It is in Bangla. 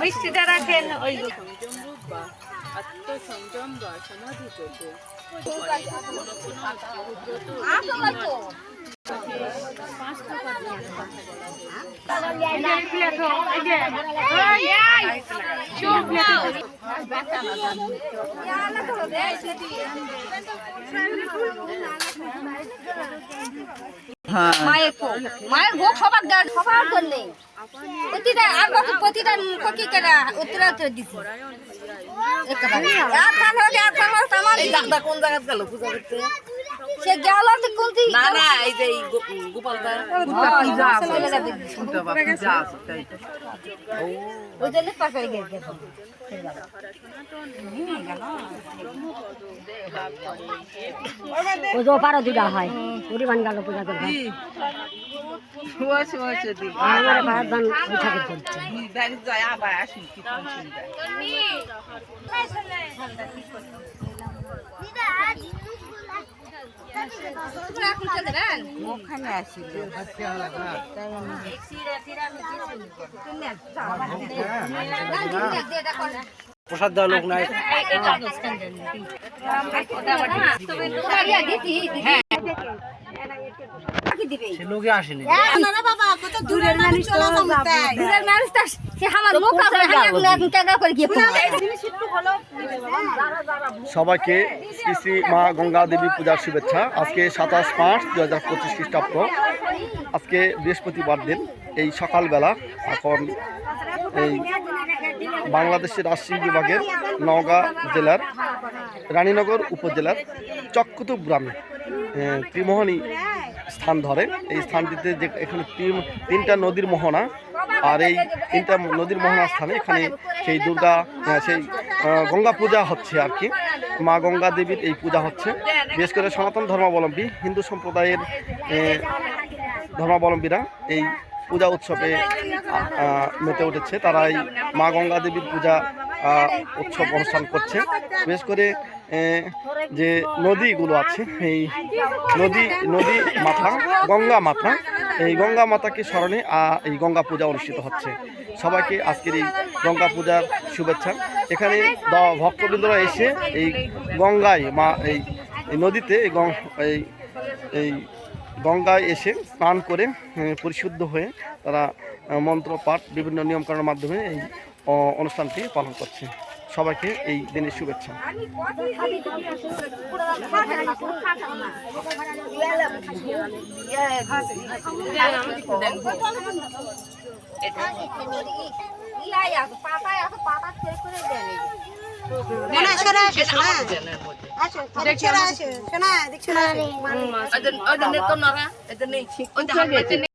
মিষ্টিটা রাখেন ওই আত্মসংযম বা সমাধি যোগ্য মায়ের ভোগ সবার সবার জন্যে প্রতিটা আর প্রতিটা কি কেনা উত্তরা উত্তর দিছি কোন জায়গায় গেল পূজা করতে? সে গেল কোনটি না না এই যে গোপালদা ওই জন্য পাশে গেছে ও যে পারো দুটা হয় পরিমাণ গেল পূজা করবে আমার ভাতদান ঠাকুর করছে ওখানে আসি প্রসাদ দেওয়া লোক নাই লোকে আসেনি সবাইকে শ্রী শ্রী মা গঙ্গা দেবী পূজার শুভেচ্ছা। আজকে 27 মার্চ 2025 খ্রিস্টাব্দ। আজকে বৃহস্পতিবার দিন। এই সকালবেলা এখন এই বাংলাদেশের রাজশাহী বিভাগের নওগাঁ জেলার রানীনগর উপজেলার চক্কুতুব গ্রামে ত্রিমোহনী স্থান ধরে। এই স্থানটিতে যে এখানে তিনটা নদীর মোহনা, আর এই তিনটা নদীর মোহনা স্থানে এখানে সেই সেই গঙ্গা পূজা হচ্ছে আর কি। মা গঙ্গা দেবীর এই পূজা হচ্ছে। বিশেষ করে সনাতন ধর্মাবলম্বী হিন্দু সম্প্রদায়ের ধর্মাবলম্বীরা এই পূজা উৎসবে মেতে উঠেছে। তারা এই মা গঙ্গা দেবীর পূজা উৎসব অনুষ্ঠান করছে। বিশেষ করে যে নদীগুলো আছে, এই নদী মাথা গঙ্গা মাথা, এই গঙ্গা মাতাকে স্মরণে এই গঙ্গা পূজা অনুষ্ঠিত হচ্ছে। সবাইকে আজকের এই গঙ্গা পূজার শুভেচ্ছা। এখানে ভক্তবৃন্দরা এসে এই গঙ্গায় এই নদীতে এই গঙ্গায় এসে স্নান করে পরিশুদ্ধ হয়ে তারা মন্ত্রপাঠ বিভিন্ন নিয়মকানুনের মাধ্যমে এই অনুষ্ঠানটি পালন করছে। সবাইকে এই দিনের শুভেচ্ছা। দেখছো না